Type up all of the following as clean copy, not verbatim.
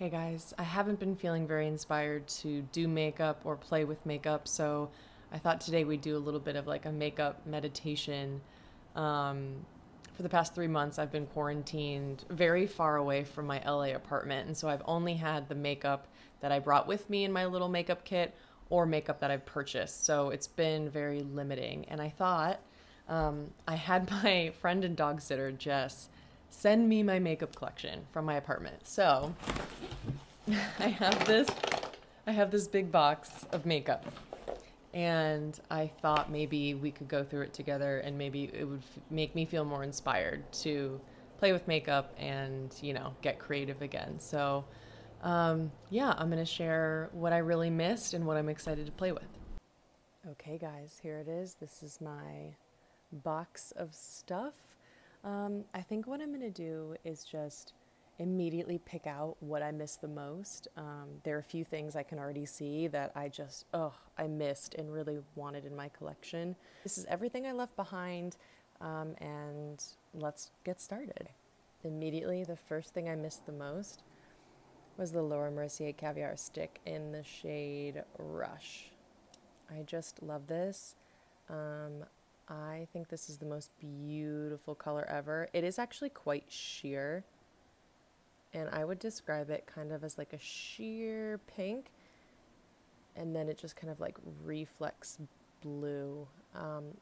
Hey guys, I haven't been feeling very inspired to do makeup or play with makeup, so I thought today we'd do a little bit of like a makeup meditation. For the past 3 months, I've been quarantined very far away from my LA apartment, and so I've only had the makeup that I brought with me in my little makeup kit or makeup that I've purchased, so it's been very limiting. And I thought I had my friend and dog sitter, Jess, send me my makeup collection from my apartment. So I have this big box of makeup, and I thought maybe we could go through it together, and maybe it would make me feel more inspired to play with makeup and, you know, get creative again. So yeah, I'm gonna share what I really missed and what I'm excited to play with. Okay guys, here it is. This is my box of stuff. I think what I'm gonna do is just immediately pick out what I miss the most. There are a few things I can already see that I missed and really wanted in my collection. This is everything I left behind, and let's get started. Immediately, the first thing I missed the most was the Laura Mercier Caviar stick in the shade Rush. I just love this. I think this is the most beautiful color ever. It is actually quite sheer, and I would describe it kind of as like a sheer pink, and then it just kind of like reflects blue.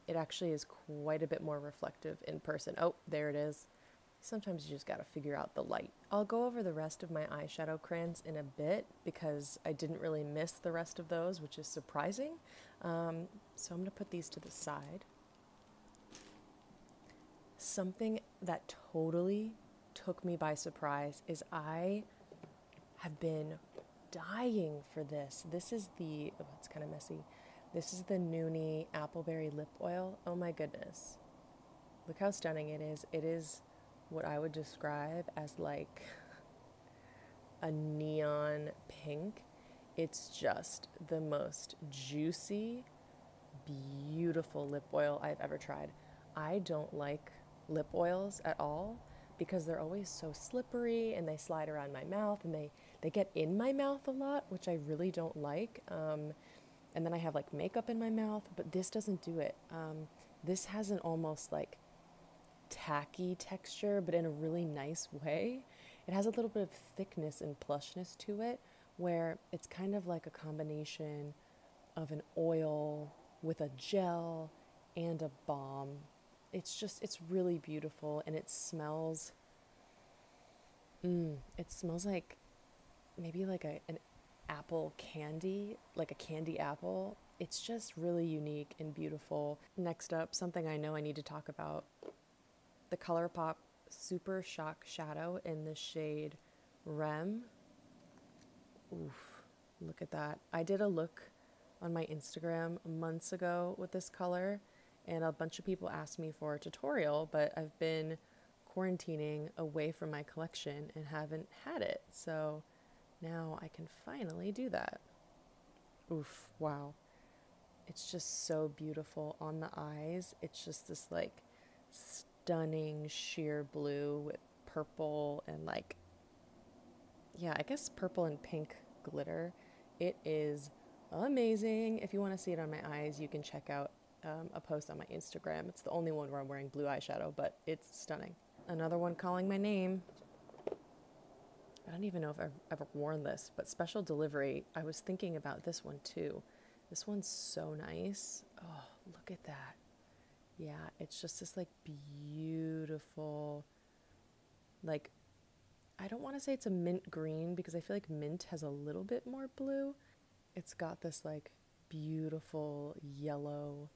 It actually is quite a bit more reflective in person. Oh, there it is. Sometimes you just gotta figure out the light. I'll go over the rest of my eyeshadow crayons in a bit because I didn't really miss the rest of those, which is surprising. So I'm gonna put these to the side. Something that totally took me by surprise is I have been dying for this. This is the, oh, it's kind of messy. This is the Nooni Appleberry Lip Oil. Oh my goodness. Look how stunning it is. It is what I would describe as like a neon pink. It's just the most juicy, beautiful lip oil I've ever tried. I don't like lip oils at all because they're always so slippery and they slide around my mouth and they get in my mouth a lot, which I really don't like. And then I have like makeup in my mouth, but this doesn't do it. This has an almost like tacky texture, but in a really nice way. It has a little bit of thickness and plushness to it, where it's kind of like a combination of an oil with a gel and a balm. It's really beautiful, and it smells like maybe like an apple candy, like a candy apple. It's just really unique and beautiful. Next up, something I know I need to talk about, the Colourpop Super Shock Shadow in the shade Rem. Oof, look at that. I did a look on my Instagram months ago with this color, and a bunch of people asked me for a tutorial, but I've been quarantining away from my collection and haven't had it. So now I can finally do that. Oof, wow. It's just so beautiful on the eyes. It's just this like stunning sheer blue with purple and like, yeah, I guess purple and pink glitter. It is amazing. If you want to see it on my eyes, you can check out a post on my Instagram. It's the only one where I'm wearing blue eyeshadow, but it's stunning. Another one calling my name. I don't even know if I've ever worn this, but special delivery, I was thinking about this one too. This one's so nice. Oh, look at that. Yeah, it's just this like beautiful, like, I don't want to say it's a mint green because I feel like mint has a little bit more blue. It's got this like beautiful yellow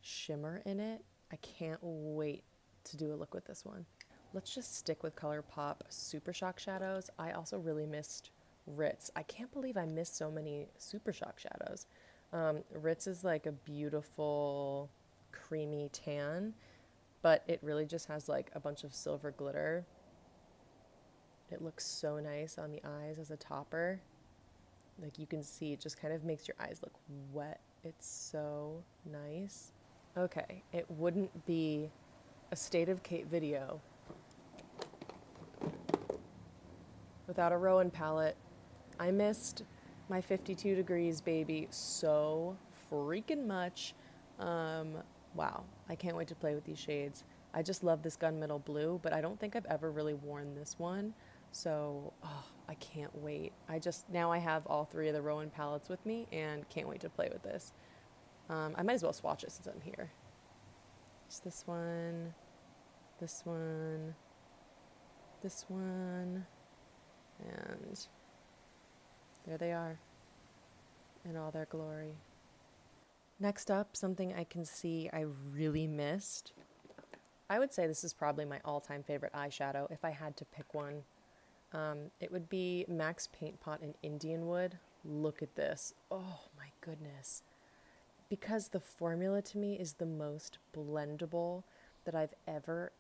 shimmer in it. I can't wait to do a look with this one. Let's just stick with Colourpop Super Shock shadows. I also really missed Ritz. I can't believe I missed so many Super Shock shadows. Ritz is like a beautiful creamy tan, but it really just has like a bunch of silver glitter. It looks so nice on the eyes as a topper. Like you can see, it just kind of makes your eyes look wet. It's so nice. Okay, it wouldn't be a State of Kate video Without a Rowan palette, I missed my 52 degrees baby so freaking much. Wow, I can't wait to play with these shades. I just love this gunmetal blue, but I don't think I've ever really worn this one. So, oh, I can't wait. Now I have all three of the Rowan palettes with me and can't wait to play with this. I might as well swatch it since I'm here. Just this one, this one, this one, and there they are in all their glory. Next up, something I can see I really missed. I would say this is probably my all-time favorite eyeshadow if I had to pick one. It would be MAC's Paint Pot Indianwood. Look at this. Oh my goodness. Because the formula to me is the most blendable that I've ever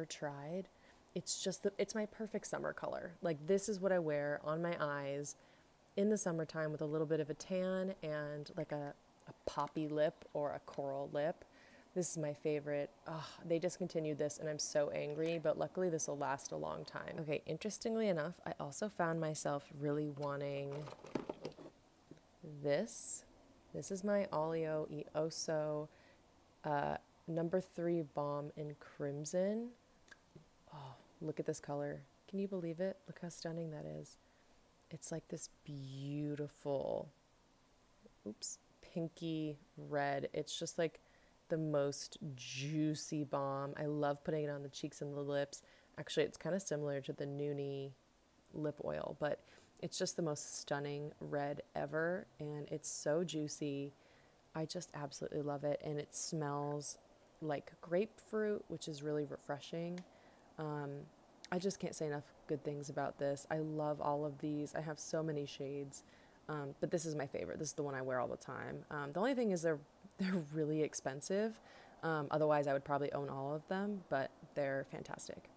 tried. It's my perfect summer color. Like, this is what I wear on my eyes in the summertime with a little bit of a tan and like a poppy lip or a coral lip. This is my favorite. Oh, they discontinued this and I'm so angry, but luckily this will last a long time. Okay, interestingly enough, I also found myself really wanting this. This is my Olio Osso number 3 Balm in Crimson. Oh, look at this color. Can you believe it? Look how stunning that is. It's like this beautiful, pinky red. It's just like the most juicy balm. I love putting it on the cheeks and the lips. Actually, it's kind of similar to the Nooni lip oil, but it's just the most stunning red ever, and it's so juicy. I just absolutely love it, and it smells like grapefruit, which is really refreshing. I just can't say enough good things about this. I love all of these. I have so many shades, but this is my favorite. This is the one I wear all the time. The only thing is they're really expensive. Otherwise, I would probably own all of them, but they're fantastic.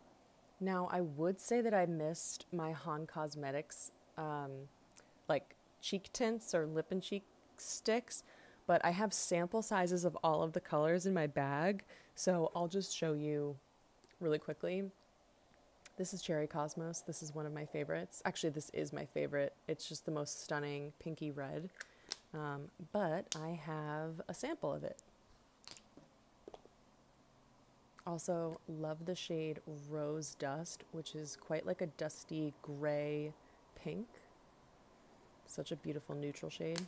Now, I would say that I missed my Hon Cosmetics like cheek tints or lip and cheek sticks, but I have sample sizes of all of the colors in my bag, so I'll just show you really quickly. This is Cherry Cosmos. This is one of my favorites. Actually, this is my favorite. It's just the most stunning pinky red, but I have a sample of it. Also, love the shade Rose Dust, which is quite like a dusty gray pink. Such a beautiful neutral shade.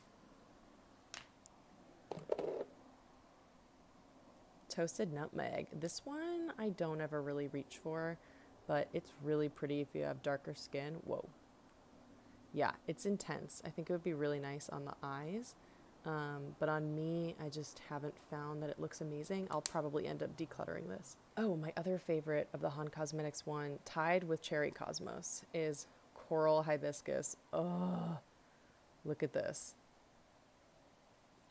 Toasted Nutmeg. This one I don't ever really reach for, but it's really pretty if you have darker skin. Whoa. Yeah, it's intense. I think it would be really nice on the eyes, but on me, I just haven't found that it looks amazing. I'll probably end up decluttering this. Oh, my other favorite of the Hon Cosmetics one, tied with Cherry Cosmos, is Coral Hibiscus. Oh, look at this.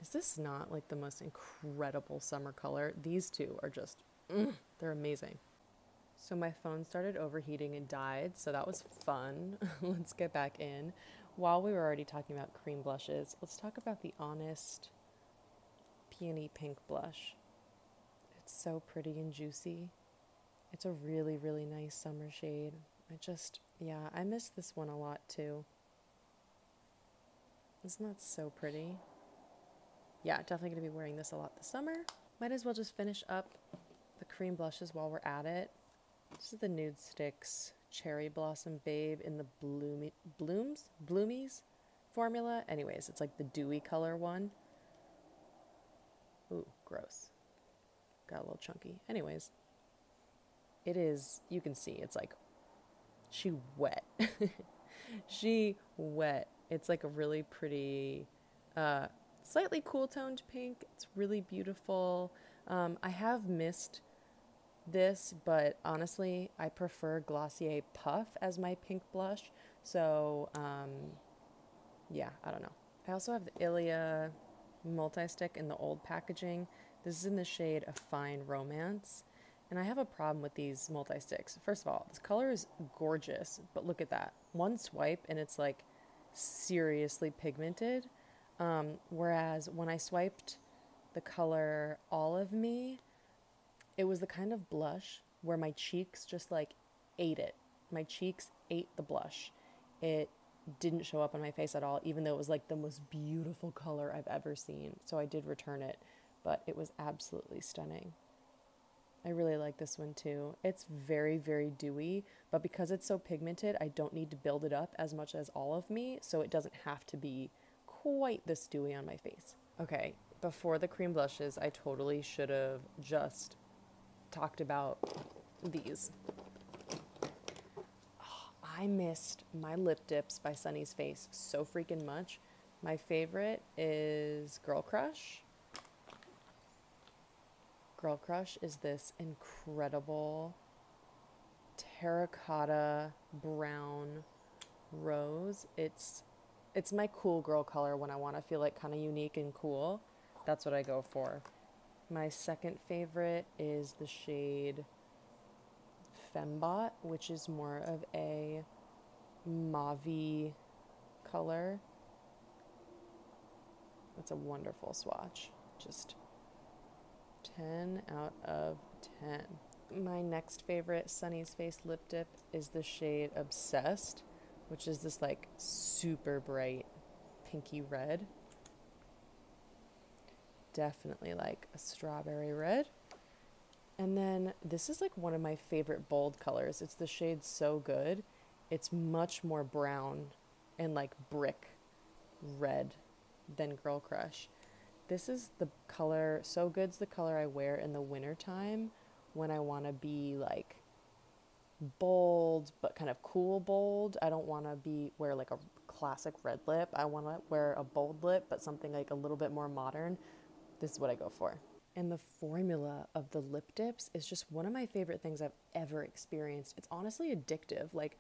Is this not like the most incredible summer color? These two are just, they're amazing. So my phone started overheating and died, so that was fun. Let's get back in. While we were already talking about cream blushes, let's talk about the Honest Peony Pink Blush. It's so pretty and juicy. It's a really, really nice summer shade. I miss this one a lot too. Isn't that so pretty? Yeah, definitely going to be wearing this a lot this summer. Might as well just finish up the cream blushes while we're at it. This is the Nudestix Cherry Blossom Babe in the Bloomies formula. Anyways, it's like the dewy color one. Ooh, gross. Got a little chunky. Anyways, it is, you can see, it's like, she wet. She wet. It's like a really pretty, slightly cool toned pink. It's really beautiful. I have missed this, but honestly, I prefer Glossier Puff as my pink blush. So, yeah, I don't know. I also have the Ilia multi-stick in the old packaging. This is in the shade of Fine Romance. And I have a problem with these multi-sticks. First of all, this color is gorgeous, but look at that. One swipe and it's like seriously pigmented. Whereas when I swiped the color Olive Me, it was the kind of blush where my cheeks just like ate it. My cheeks ate the blush. it didn't show up on my face at all, even though it was like the most beautiful color I've ever seen. So I did return it, but it was absolutely stunning. I really like this one too. It's very, very dewy, but because it's so pigmented, I don't need to build it up as much as All of Me, so it doesn't have to be quite this dewy on my face. Okay, before the cream blushes, I totally should have just talked about these. I missed my lip dips by Sunny's Face so freaking much. My favorite is Girl Crush. Girl Crush is this incredible terracotta brown rose. It's my cool girl color when I want to feel like kind of unique and cool. That's what I go for. My second favorite is the shade Fembot, which is more of a mauve color. That's a wonderful swatch. Just 10 out of 10. My next favorite Sunny's Face lip dip is the shade Obsessed, which is this like super bright pinky red. Definitely like a strawberry red. And then this is like one of my favorite bold colors. It's the shade So Good. It's much more brown and like brick red than Girl Crush. This is the color, So Good's the color I wear in the wintertime when I want to be like bold, but kind of cool bold. I don't want to wear like a classic red lip. I want to wear a bold lip, but something like a little bit more modern. This is what I go for. And the formula of the lip dips is just one of my favorite things I've ever experienced. It's honestly addictive. Like,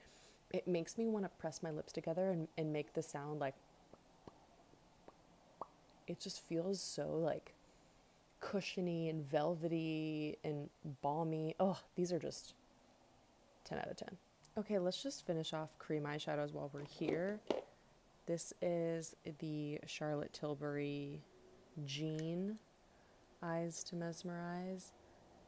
it makes me want to press my lips together and make the sound like, it just feels so like cushiony and velvety and balmy. Oh, these are just 10 out of 10. Okay, let's just finish off cream eyeshadows while we're here. This is the Charlotte Tilbury Jean Eyes to Mesmerize.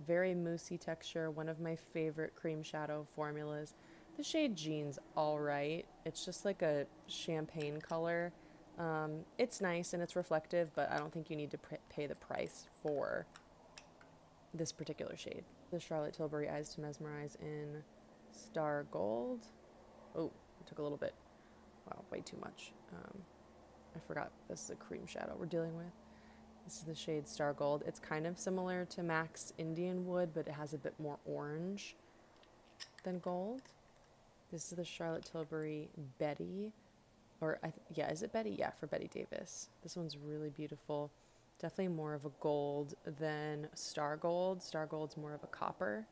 Very moussey texture, one of my favorite cream shadow formulas. The shade Jean's alright. It's just like a champagne color. It's nice and it's reflective, but I don't think you need to pay the price for this particular shade. The Charlotte Tilbury Eyes to Mesmerize in Star Gold. Oh, it took a little bit. Wow, way too much. I forgot this is a cream shadow we're dealing with. This is the shade Star Gold. It's kind of similar to MAC's Indianwood, but it has a bit more orange than gold. This is the Charlotte Tilbury Betty. Or, yeah, is it Betty? Yeah, for Betty Davis. This one's really beautiful. Definitely more of a gold than Star Gold. Star Gold's more of a copper.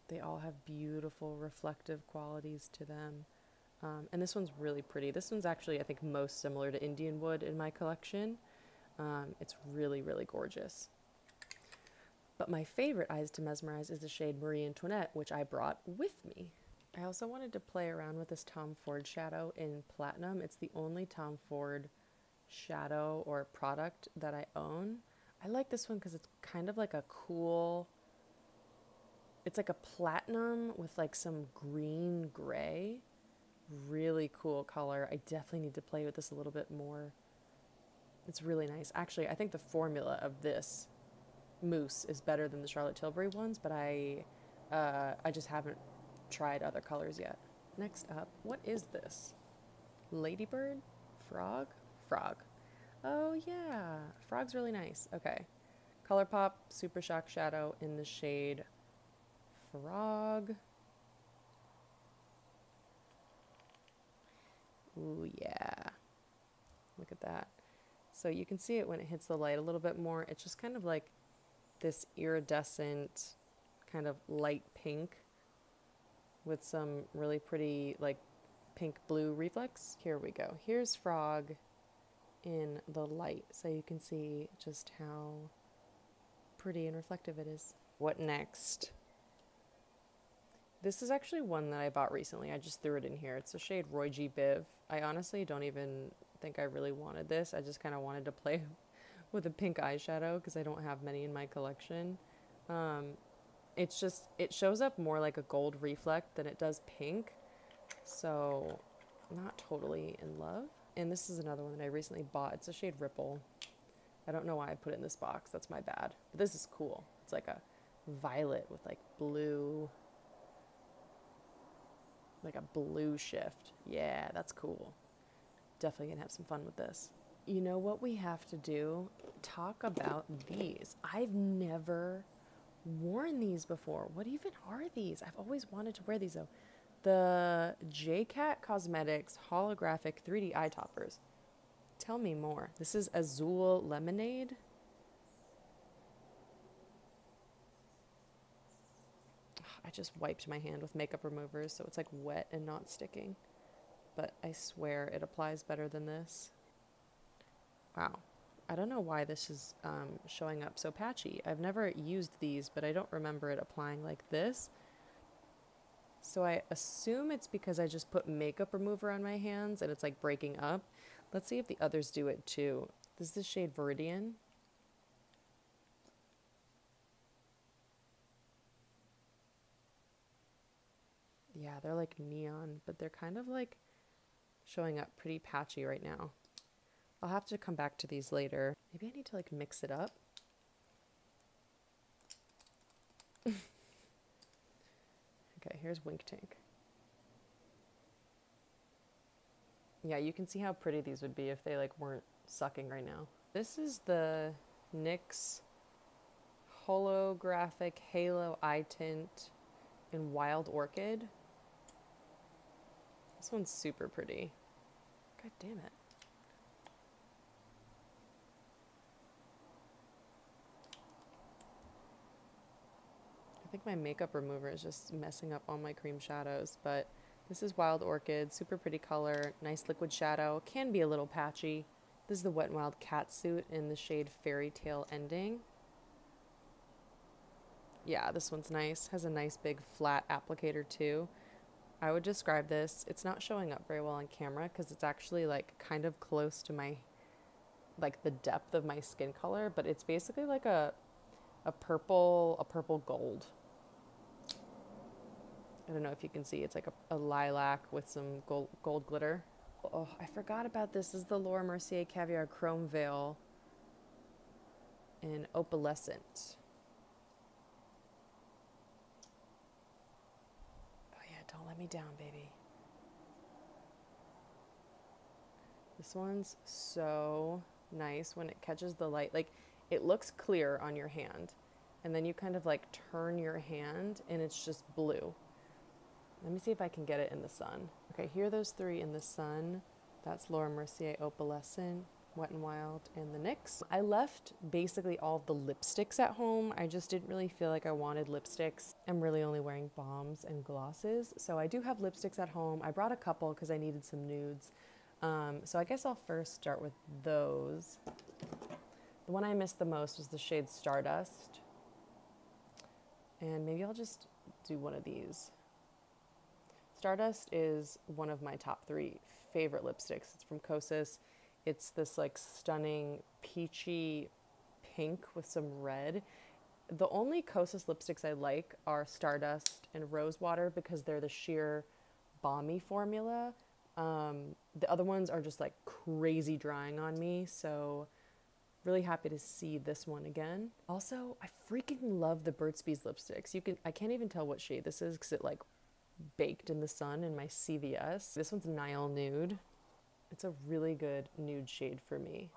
They all have beautiful reflective qualities to them. And this one's really pretty. This one's actually, I think, most similar to Indianwood in my collection. It's really, really gorgeous. But my favorite Eyes to Mesmerize is the shade Marie Antoinette, which I brought with me. I also wanted to play around with this Tom Ford shadow in Platinum. It's the only Tom Ford shadow or product that I own. I like this one because it's kind of like a cool, it's like a platinum with like some green gray. Really cool color. I definitely need to play with this a little bit more. It's really nice. Actually, I think the formula of this mousse is better than the Charlotte Tilbury ones, but I just haven't tried other colors yet. Next up, what is this? Ladybird? Frog? Frog. Oh yeah, frog's really nice. Okay. Colourpop Super Shock Shadow in the shade Frog. Ooh, yeah. Look at that. So you can see it when it hits the light a little bit more. It's just kind of like this iridescent kind of light pink with some really pretty like pink blue reflex. Here we go. Here's Frog in the light, so you can see just how pretty and reflective it is. What next? This is actually one that I bought recently. I just threw it in here. It's the shade Roy G. Biv. I honestly don't even think I really wanted this. I just kind of wanted to play with a pink eyeshadow because I don't have many in my collection. It's just, it shows up more like a gold reflect than it does pink. So not totally in love. And this is another one that I recently bought. It's a shade Ripple. I don't know why I put it in this box. That's my bad. But this is cool. It's like a violet with like blue, like a blue shift. Yeah, that's cool. Definitely gonna have some fun with this. You know what we have to do? Talk about these. I've never worn these before. What even are these? I've always wanted to wear these though. The J-Cat Cosmetics Holographic 3D Eye Toppers. Tell me more. This is Azul Lemonade. I just wiped my hand with makeup removers, so it's like wet and not sticking. But I swear it applies better than this. Wow. I don't know why this is showing up so patchy. I've never used these, but I don't remember it applying like this. So I assume it's because I just put makeup remover on my hands and it's like breaking up. Let's see if the others do it too. This is the shade Viridian. Yeah, they're like neon, but they're kind of like showing up pretty patchy right now. I'll have to come back to these later. Maybe I need to like mix it up. Okay, here's Wink Tink. Yeah, you can see how pretty these would be if they like weren't sucking right now. This is the NYX Holographic Halo Eye Tint in Wild Orchid. This one's super pretty. God damn it. I think my makeup remover is just messing up all my cream shadows, but this is Wild Orchid, super pretty color, nice liquid shadow, can be a little patchy. This is the Wet n Wild Catsuit in the shade Fairy Tale Ending. Yeah, this one's nice, has a nice big flat applicator too. I would describe this, it's not showing up very well on camera because it's actually like kind of close to my, like the depth of my skin color, but it's basically like a purple gold. I don't know if you can see, it's like a lilac with some gold glitter. Oh, I forgot about this. This is the Laura Mercier Caviar Chrome Veil in Opalescent. Oh yeah, don't let me down, baby. This one's so nice when it catches the light. Like, it looks clear on your hand, and then you kind of like turn your hand and it's just blue. Let me see if I can get it in the sun. Okay, here are those three in the sun. That's Laura Mercier Opalescent, Wet n Wild, and the NYX. I left basically all of the lipsticks at home. I just didn't really feel like I wanted lipsticks. I'm really only wearing balms and glosses. So I do have lipsticks at home. I brought a couple because I needed some nudes. So I guess I'll first start with those. The one I missed the most was the shade Stardust. And maybe I'll just do one of these. Stardust is one of my top 3 favorite lipsticks. It's from Kosas. It's this like stunning peachy pink with some red. The only Kosas lipsticks I like are Stardust and Rosewater because they're the sheer balmy formula. The other ones are just like crazy drying on me, so really happy to see this one again. Also, I freaking love the Burt's Bees lipsticks. I can't even tell what shade this is because it like baked in the sun in my CVS. This one's Nile Nude. It's a really good nude shade for me.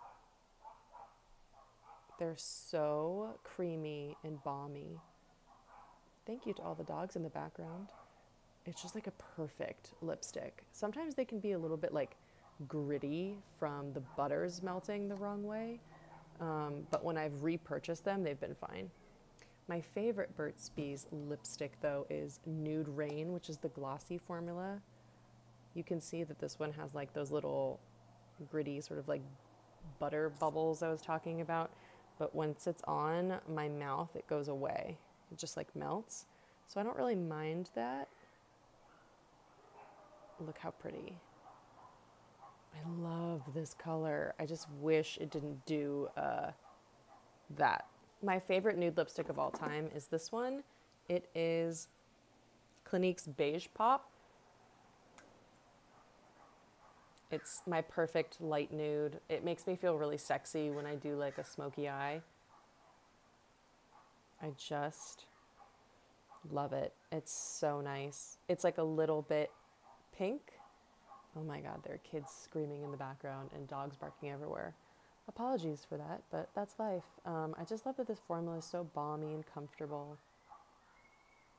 They're so creamy and balmy. Thank you to all the dogs in the background. It's just like a perfect lipstick. Sometimes they can be a little bit like gritty from the butters melting the wrong way, but when I've repurchased them, they've been fine. My favorite Burt's Bees lipstick, though, is Nude Rain, which is the glossy formula. You can see that this one has like those little gritty sort of like butter bubbles I was talking about. But once it's on my mouth, it goes away. It just like melts. So I don't really mind that. Look how pretty. I love this color. I just wish it didn't do that. My favorite nude lipstick of all time is this one. It is Clinique's Beige Pop. It's my perfect light nude. It makes me feel really sexy when I do like a smoky eye. I just love it. It's so nice. It's like a little bit pink. Oh my God, there are kids screaming in the background and dogs barking everywhere. Apologies for that, but that's life. I just love that this formula is so balmy and comfortable.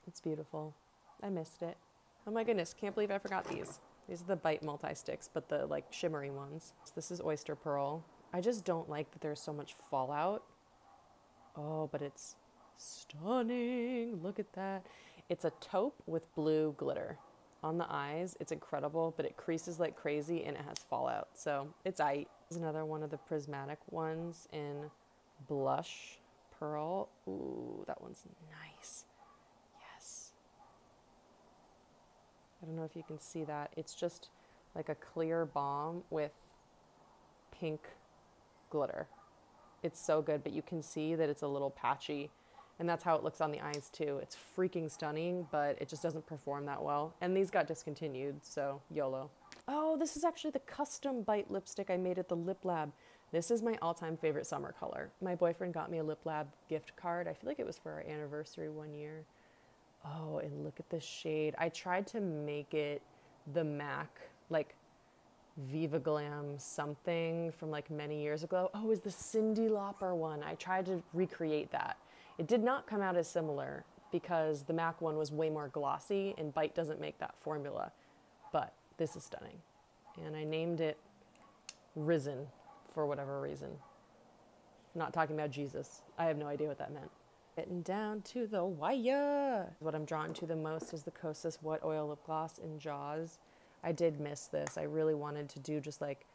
It's beautiful. I missed it. Oh my goodness, can't believe I forgot these. These are the Bite Multi-Sticks, but the like shimmery ones. So this is Oyster Pearl. I just don't like that there's so much fallout. Oh, but it's stunning. Look at that. It's a taupe with blue glitter on the eyes. It's incredible, but it creases like crazy and it has fallout. So it's aight. This is another one of the prismatic ones in Blush Pearl. Ooh, that one's nice. Yes. I don't know if you can see that. It's just like a clear balm with pink glitter. It's so good, but you can see that it's a little patchy. And that's how it looks on the eyes too. It's freaking stunning, but it just doesn't perform that well. And these got discontinued, so YOLO. Oh, this is actually the custom Bite lipstick I made at the Lip Lab. This is my all-time favorite summer color. My boyfriend got me a Lip Lab gift card. I feel like it was for our anniversary one year. Oh, and look at this shade. I tried to make it the MAC, like Viva Glam something from like many years ago. Oh, it was the Cyndi Lauper one. I tried to recreate that. It did not come out as similar because the MAC one was way more glossy and Bite doesn't make that formula. But this is stunning. And I named it Risen for whatever reason. I'm not talking about Jesus. I have no idea what that meant. Getting down to the wire. What I'm drawn to the most is the Kosas Wet Oil Lip Gloss in Jaws. I did miss this. I really wanted to do just like,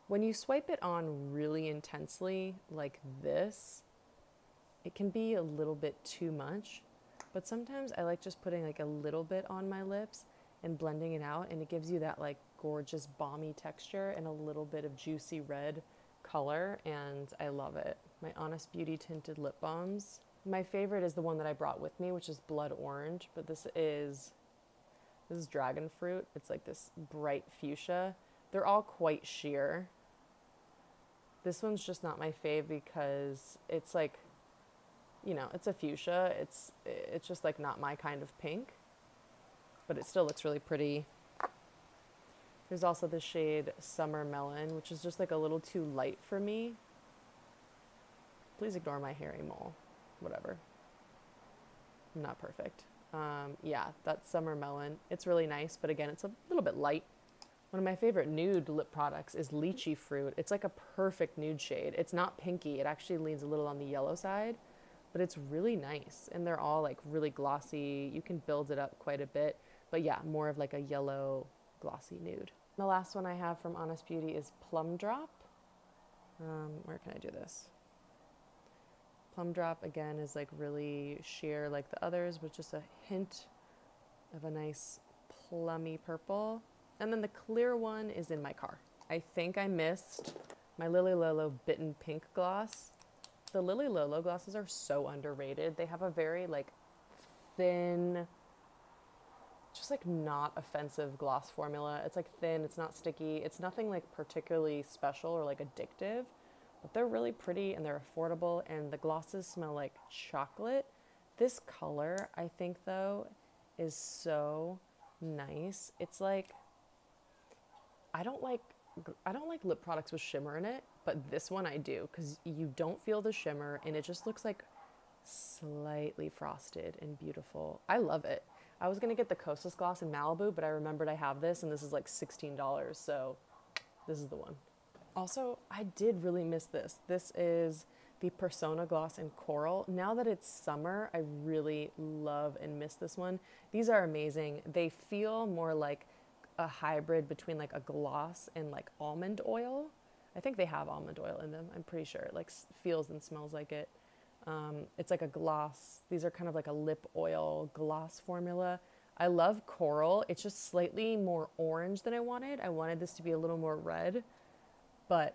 when you swipe it on really intensely like this, it can be a little bit too much, but sometimes I like just putting like a little bit on my lips and blending it out, and it gives you that like gorgeous balmy texture and a little bit of juicy red color, and I love it. My Honest Beauty Tinted Lip Balms. My favorite is the one that I brought with me, which is Blood Orange, but this is Dragon Fruit. It's like this bright fuchsia. They're all quite sheer. This one's just not my fave because it's like, you know, it's a fuchsia. It's just like not my kind of pink, but it still looks really pretty. There's also the shade Summer Melon, which is just like a little too light for me. Please ignore my hairy mole. Whatever. I'm not perfect. Yeah, that's Summer Melon. It's really nice, but again, it's a little bit light. One of my favorite nude lip products is Lychee Fruit. It's like a perfect nude shade. It's not pinky. It actually leans a little on the yellow side, but it's really nice. And they're all like really glossy. You can build it up quite a bit, but yeah, more of like a yellow glossy nude. The last one I have from Honest Beauty is Plum Drop. Where can I do this? Plum Drop, again, is like really sheer like the others, with just a hint of a nice plummy purple. And then the clear one is in my car. I think I missed my Lily Lolo Bitten Pink gloss. The Lily Lolo glosses are so underrated. They have a very like thin, just like not offensive gloss formula. It's like thin, it's not sticky. It's nothing like particularly special or like addictive. But they're really pretty and they're affordable, and the glosses smell like chocolate. This color, I think though, is so nice. It's like, I don't like lip products with shimmer in it, but this one I do, because you don't feel the shimmer and it just looks like slightly frosted and beautiful. I love it. I was gonna get the Kosas gloss in Malibu, but I remembered I have this and this is like $16, so this is the one. Also, I did really miss this. This is the Persona Gloss in Coral. Now that it's summer, I really love and miss this one. These are amazing. They feel more like a hybrid between like a gloss and like almond oil. I think they have almond oil in them. I'm pretty sure it like feels and smells like it. It's like a gloss. These are kind of like a lip oil gloss formula. I love Coral. It's just slightly more orange than I wanted. I wanted this to be a little more red. But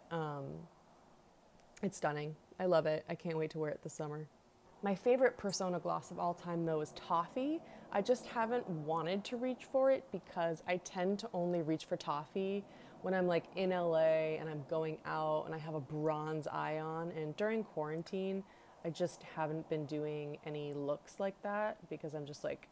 it's stunning. I love it. I can't wait to wear it this summer. My favorite Persona gloss of all time, though, is Toffee. I just haven't wanted to reach for it because I tend to only reach for Toffee when I'm like in LA and I'm going out and I have a bronze eye on. And during quarantine, I just haven't been doing any looks like that because I'm just like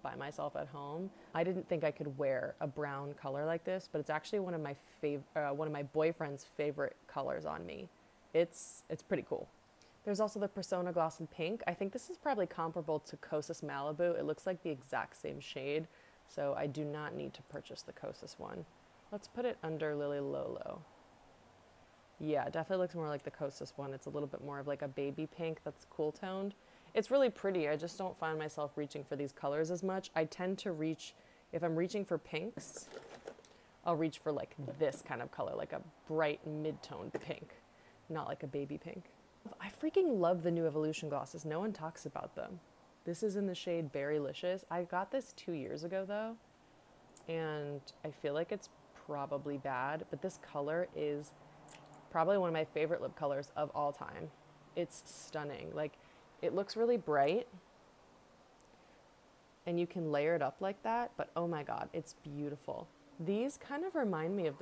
by myself at home. I didn't think I could wear a brown color like this, but it's actually one of my boyfriend's favorite colors on me. It's pretty cool. There's also the Persona gloss in pink. I think this is probably comparable to Kosas Malibu. It looks like the exact same shade, so I do not need to purchase the Kosas one. Let's put it under Lily Lolo. Yeah, it definitely looks more like the Kosas one. It's a little bit more of like a baby pink that's cool toned. It's really pretty. I just don't find myself reaching for these colors as much. I tend to reach, if I'm reaching for pinks, I'll reach for like this kind of color, like a bright mid-toned pink, not like a baby pink. I freaking love the new Evolution glosses. No one talks about them. This is in the shade Berrylicious. I got this 2 years ago though, and I feel like it's probably bad, but this color is probably one of my favorite lip colors of all time. It's stunning. Like, it looks really bright and you can layer it up like that, but oh my god, it's beautiful. These kind of remind me of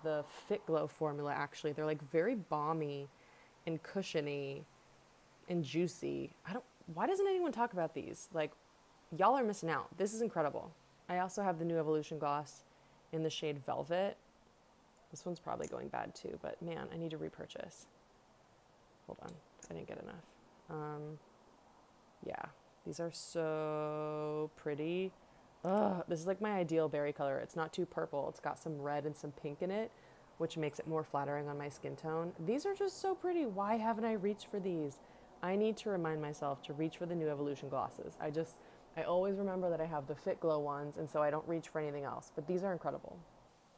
the Fit Glow formula actually. They're like very balmy and cushiony and juicy. Why doesn't anyone talk about these? Like, y'all are missing out. This is incredible. I also have the new Evolution gloss in the shade Velvet. This one's probably going bad too, but man, I need to repurchase. Hold on, I didn't get enough. Yeah, these are so pretty. Ugh, this is like my ideal berry color. It's not too purple. It's got some red and some pink in it, which makes it more flattering on my skin tone. These are just so pretty. Why haven't I reached for these? I need to remind myself to reach for the new Evolution glosses. I always remember that I have the Fit Glow ones, and so I don't reach for anything else, but these are incredible.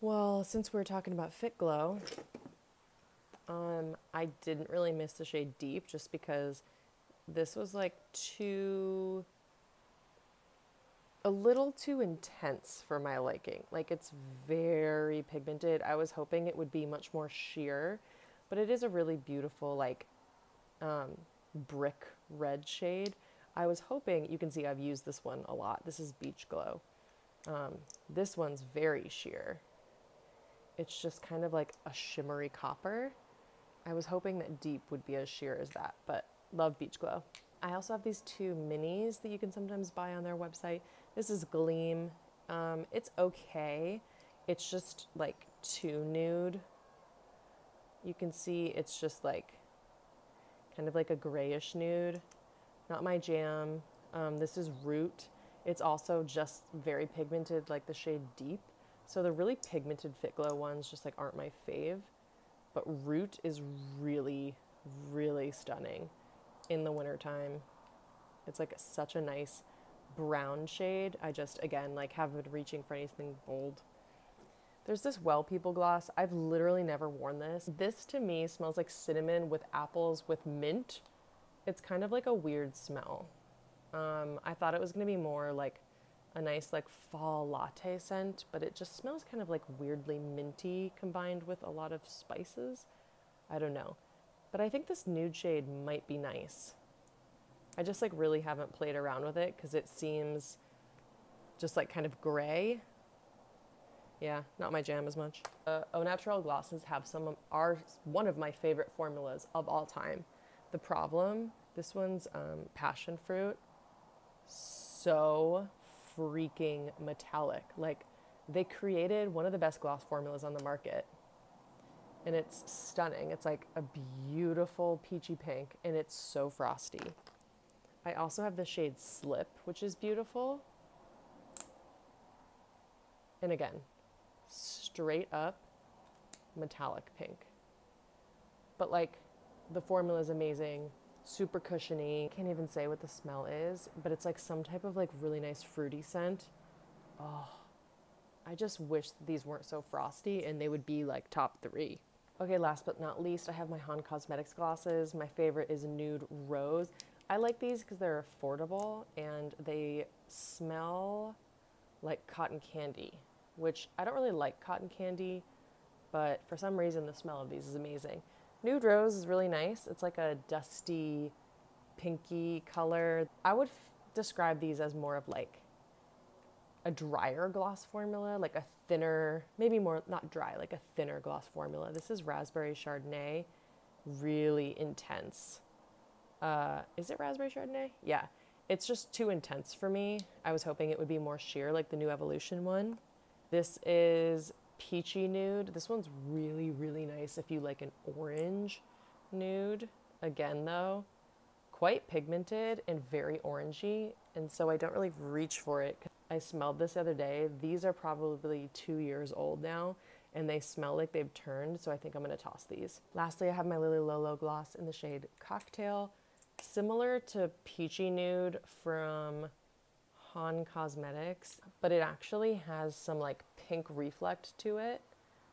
Well, since we're talking about Fit Glow, I didn't really miss the shade Deep just because this was like a little too intense for my liking. Like, it's very pigmented. I was hoping it would be much more sheer, but it is a really beautiful like brick red shade. I was hoping, you can see I've used this one a lot. This is Beach Glow. This one's very sheer. It's just kind of like a shimmery copper. I was hoping that Deep would be as sheer as that, but love Beach Glow. I also have these two minis that you can sometimes buy on their website. This is Gleam. It's okay. It's just like too nude. You can see it's just like kind of like a grayish nude. Not my jam. This is Root. It's also just very pigmented like the shade Deep. So the really pigmented Fit Glow ones just like aren't my fave. But Root is really, really stunning in the wintertime. It's like such a nice brown shade. I just, again, like haven't been reaching for anything bold. There's this Well People gloss. I've literally never worn this. This to me smells like cinnamon with apples with mint. It's kind of like a weird smell. I thought it was gonna be more like a nice like fall latte scent, but it just smells kind of like weirdly minty combined with a lot of spices. I don't know. But I think this nude shade might be nice. I just like really haven't played around with it because it seems just like kind of gray. Yeah, not my jam as much. Au Naturel glosses are one of my favorite formulas of all time. The Problem, this one's Passion Fruit. So freaking metallic. Like, they created one of the best gloss formulas on the market. And it's stunning. It's like a beautiful peachy pink and it's so frosty. I also have the shade Slip, which is beautiful. And again, straight up metallic pink. But like, the formula is amazing, super cushiony. Can't even say what the smell is, but it's like some type of like really nice fruity scent. Oh, I just wish that these weren't so frosty and they would be like top 3. Okay, last but not least, I have my Hon Cosmetics Glosses. My favorite is Nude Rose. I like these because they're affordable and they smell like cotton candy, which I don't really like cotton candy, but for some reason the smell of these is amazing. Nude Rose is really nice. It's like a dusty pinky color. I would describe these as more of like a drier gloss formula, like a thinner, maybe more, not dry, like a thinner gloss formula. This is Raspberry Chardonnay, really intense. Is it Raspberry Chardonnay? Yeah, it's just too intense for me. I was hoping it would be more sheer like the New Evolution one. This is Peachy Nude. This one's really, really nice if you like an orange nude. Again though, quite pigmented and very orangey, and so I don't really reach for it. I smelled this the other day. These are probably 2 years old now, and they smell like they've turned, so I think I'm gonna toss these. Lastly, I have my Lily Lolo gloss in the shade Cocktail, similar to Peachy Nude from Hon Cosmetics, but it actually has some like pink reflect to it,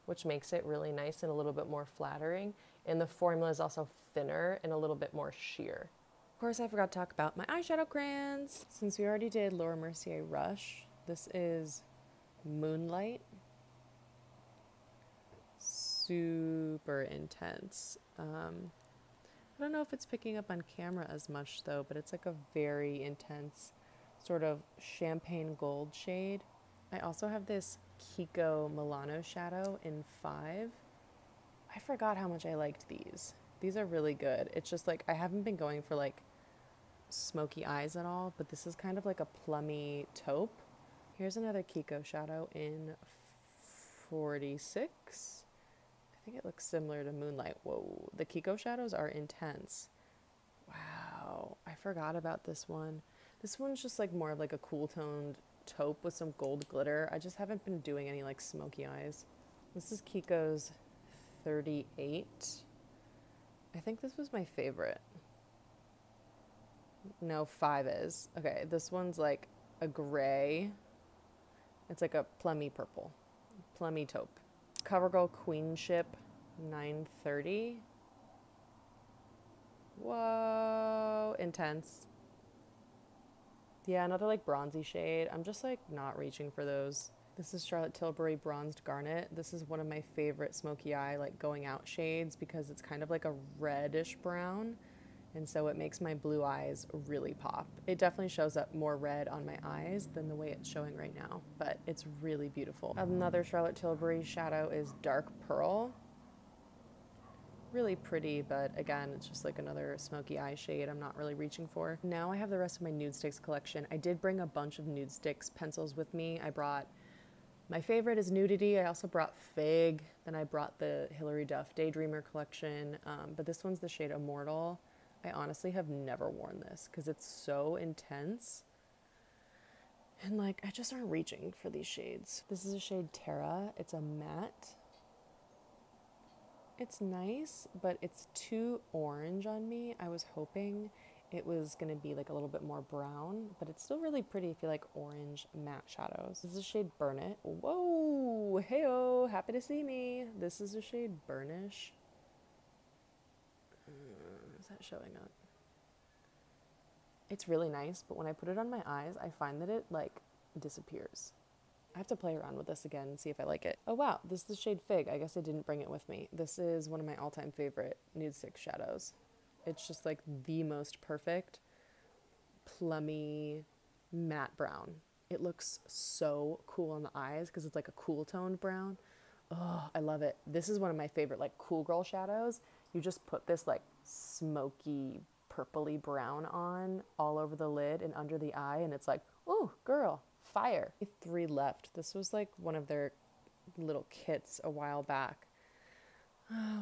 which makes it really nice and a little bit more flattering. And the formula is also thinner and a little bit more sheer. Of course, I forgot to talk about my eyeshadow crayons. Since we already did Laura Mercier Rush, this is Moonlight. Super intense. I don't know if it's picking up on camera as much though, but it's like a very intense sort of champagne gold shade. I also have this Kiko Milano shadow in 5. I forgot how much I liked these. These are really good. It's just like I haven't been going for like smoky eyes at all, but this is kind of like a plummy taupe. Here's another Kiko shadow in 46. I think it looks similar to Moonlight. Whoa, the Kiko shadows are intense. Wow, I forgot about this one. This one's just like more of like a cool toned taupe with some gold glitter. I just haven't been doing any like smoky eyes. This is Kiko's 38. I think this was my favorite. No, 5 is. Okay, this one's like a gray. It's like a plummy purple. Plummy taupe. CoverGirl Queenship 930. Whoa, intense. Yeah, another like bronzy shade. I'm just like not reaching for those. This is Charlotte Tilbury Bronzed Garnet. This is one of my favorite smoky eye like going out shades because it's kind of like a reddish brown. And so it makes my blue eyes really pop. It definitely shows up more red on my eyes than the way it's showing right now, but it's really beautiful. Another Charlotte Tilbury shadow is Dark Pearl. Really pretty, but again, it's just like another smoky eye shade I'm not really reaching for. Now I have the rest of my Nudestix collection. I did bring a bunch of Nudestix pencils with me. I brought, my favorite is Nudity. I also brought Fig. Then I brought the Hilary Duff Daydreamer collection, but this one's the shade Immortal. I honestly have never worn this because it's so intense. And like, I just aren't reaching for these shades. This is a shade Terra. It's a matte. It's nice, but it's too orange on me. I was hoping it was gonna be like a little bit more brown, but it's still really pretty if you like orange matte shadows. This is a shade Burn It. Whoa, heyo, happy to see me. This is a shade Burnish. Is that showing up? It's really nice, but when I put it on my eyes, I find that it like disappears. I have to play around with this again and see if I like it. Oh wow, this is the shade Fig. I guess I didn't bring it with me. This is one of my all-time favorite Nudestix shadows. It's just like the most perfect plummy matte brown. It looks so cool on the eyes because it's like a cool toned brown. Oh, I love it. This is one of my favorite like cool girl shadows. You just put this like smoky purpley brown on all over the lid and under the eye, and it's like, oh girl, fire. 3 left. This was like one of their little kits a while back.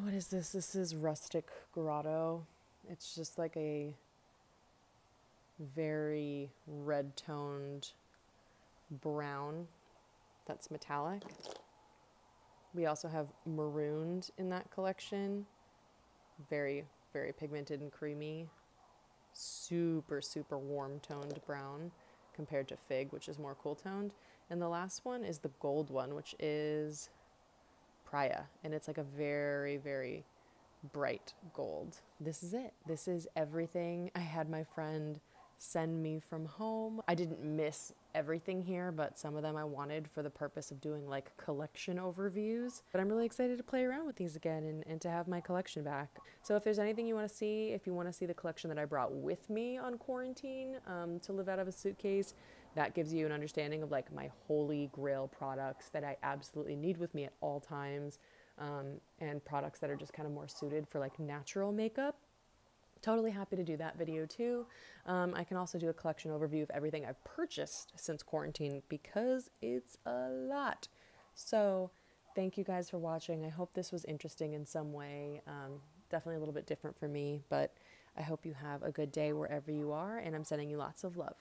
What is this? This is Rustic Grotto. It's just like a very red toned brown that's metallic. We also have Marooned in that collection. Very, very pigmented and creamy. Super, super warm toned brown compared to Fig, which is more cool toned. And the last one is the gold one, which is Praia. And it's like a very, very bright gold. This is it. This is everything. I had my friend send me from home. I didn't miss everything here, but some of them I wanted for the purpose of doing like collection overviews. But I'm really excited to play around with these again and to have my collection back. So if there's anything you want to see, if you want to see the collection that I brought with me on quarantine to live out of a suitcase, that gives you an understanding of like my holy grail products that I absolutely need with me at all times, and products that are just kind of more suited for like natural makeup. Totally happy to do that video too. I can also do a collection overview of everything I've purchased since quarantine because it's a lot. So thank you guys for watching. I hope this was interesting in some way. Definitely a little bit different for me, but I hope you have a good day wherever you are, and I'm sending you lots of love.